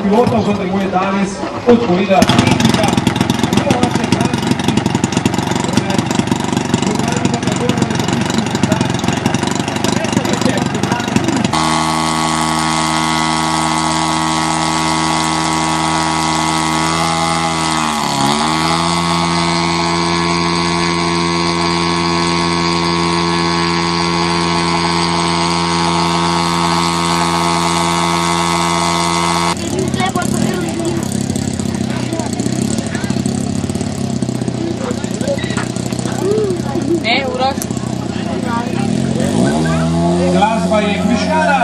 pilotov, vendar mu je danes odpovedala tehnika. Glasba je prižgana,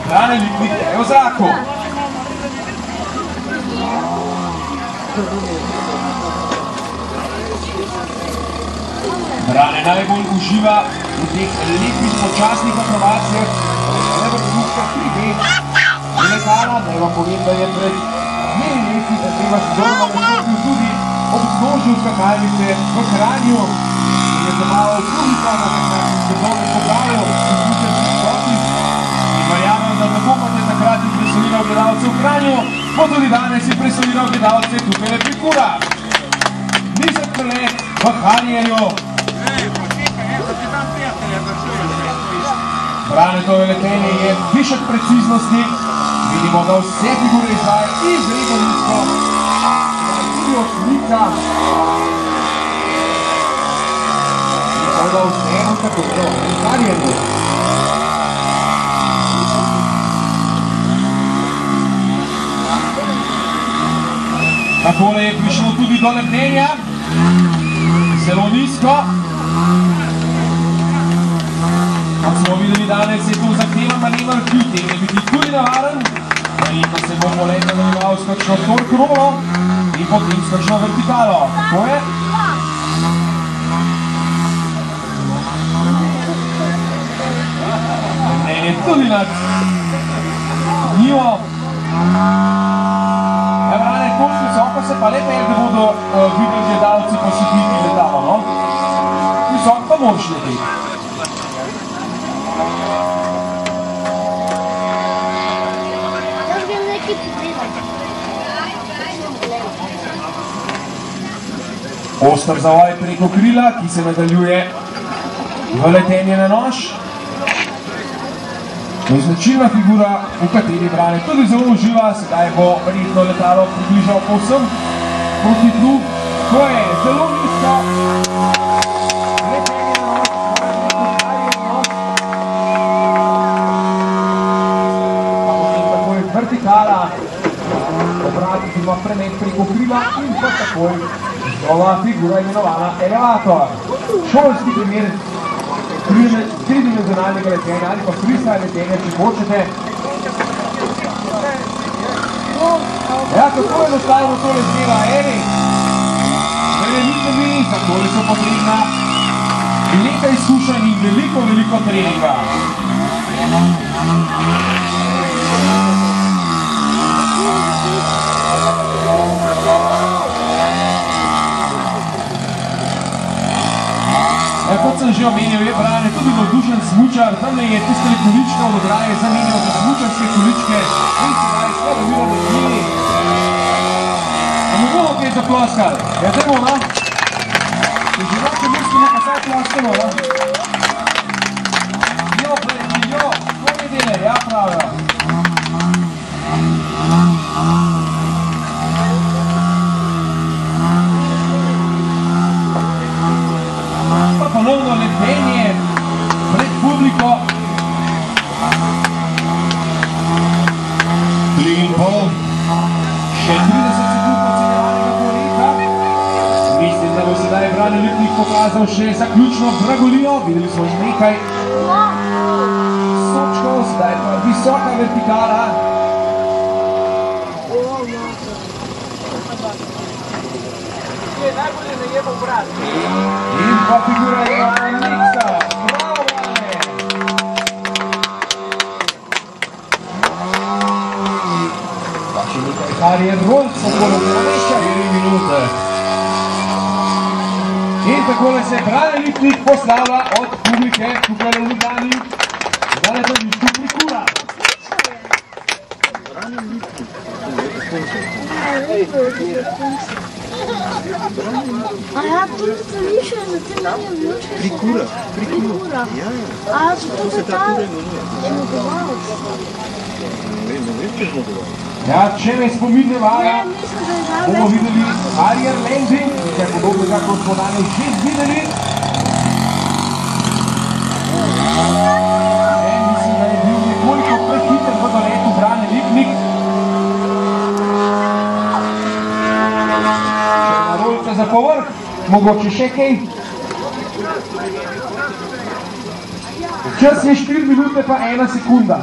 Brane Lipnik je v zraku. Brane najbolj uživa v teh lepih počasnih akrobacijah, ne vrhuška 3D letala, da vam povem, da je pred dnevi leti zahteva Sidorova nastopil tudi ob vznožju skakalnice v Kranju. Je zabaval publiko na takratni sezone pogajo v smučarskih skokih in verjamem, da tako kot je takrat impresioniral gledalce v Kranju, bo tudi danes impresioniral gledalce tukaj pri Kurah. Nizek prelet v Harjerju. Branetovo letenje je višek preciznosti. Vidimo, da vse figure izvaja izredno nizko. Tudi odlika. Da vseeno tako zelo v Harjerju. Takole je prišlo tudi do letenja. Zelo nizko. Kot smo videli danes, je to zahteven manever, ki tegne biti tudi navaren. Verjetno se bo polet nadaljeval s kakšno torkrono in potem s kakšno vertikalo. Tako je. Je tudi nad njo. Brane, koliko visoko se pa lepe, da bodo videli gledalci posvetiti letalo, no? Visoko pa moraš leteti. Oster zavaj preko krila, ki se nadaljuje v letenje na nož. To je značilna figura, v kateri Brane tudi zelo uživa, sedaj bo verjetno letalo približal povsem proti tlu. To je zelo nizko. Letenje na nož, pa potem takoj vertikala, obratiti ima premet preko krila in pa takoj nova figura imenovana elevator. Šolski primer tridimenzionalnega letenja ali pa freestyle letenja, če hočete. Ja, kako je enostavno to letela, Erik? Verjemite mi, za tole so potrebna leta izkušenj in veliko treninga. Kot sem že omenil, je Brane tudi navdušen smučar, tam je tiste količke od ograje zamenjal za smučarske količke in sedaj sve dobilo med njimi. A mu bomo kaj zaploskali? Ja, dajmo, no? Če že lahko mislimo, pa saj ploskamo, no? Jo, prejti, jo, to mi dele, ja pravijo. Ponovno letenje pred publiko. 3,5. Še 30 sekund ocenjevanega poleta. Mislim, da bo sedaj Brane Lipnik pokazal še zaključno dragolino. Videli smo nekaj sočkov, sedaj pa visoka vertikala. Najbolje najebo brat. In pa figura je Miksa. Bravo, Brane. Pa še nekaj Harjer Rolc, okolo 4 minute. In takole se Brane Lipnik poslavlja od publike tukaj v Ljubljani na letališču pri Kurah. A ja, tu stališče za te manje vločke. Prikura. Ja. A, zato To se ta tura imenuje. zmagovalec. Ne vem, če zmagovalec. Ja, če me spomin ne vaja, Ne, mislim, da je bomo več. videli Ariel Lenzing, nekaj podobnega, kot smo danes že videli. Mislim, da je bil nekoliko prehiter v doletu Brane Lipnik. Še na rolce za povrh, mogoče še kaj. Čas je 4 minute pa 1 sekunda.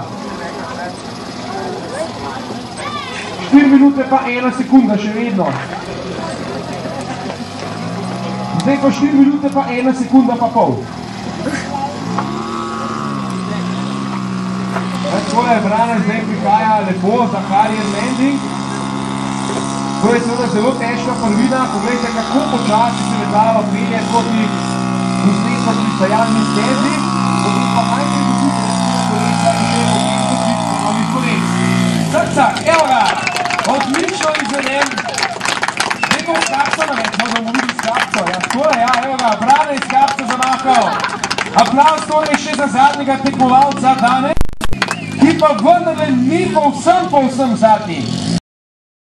4 minute pa 1 sekunda, še vedno. Zdaj pa 4 minute pa 1 sekunda pa pol. Takole Brane zdaj prihaja lepo za Ariel Lenzing. To je seveda zelo težka prvina, poglejte kako počasi se letalo pelje proti usledno pristajalni stezi, potem pa majhne vsute kolesa in še novih koles. Cak, evo ga, odlično izveden. Neko v skapco naveč, možda bomo videli skapco, ja skole, ja, evo ga, Brane iz skapca zamahal. Aplavz torej še za zadnjega tekmovalca danes, ki pa vendarle ni povsem zadnji.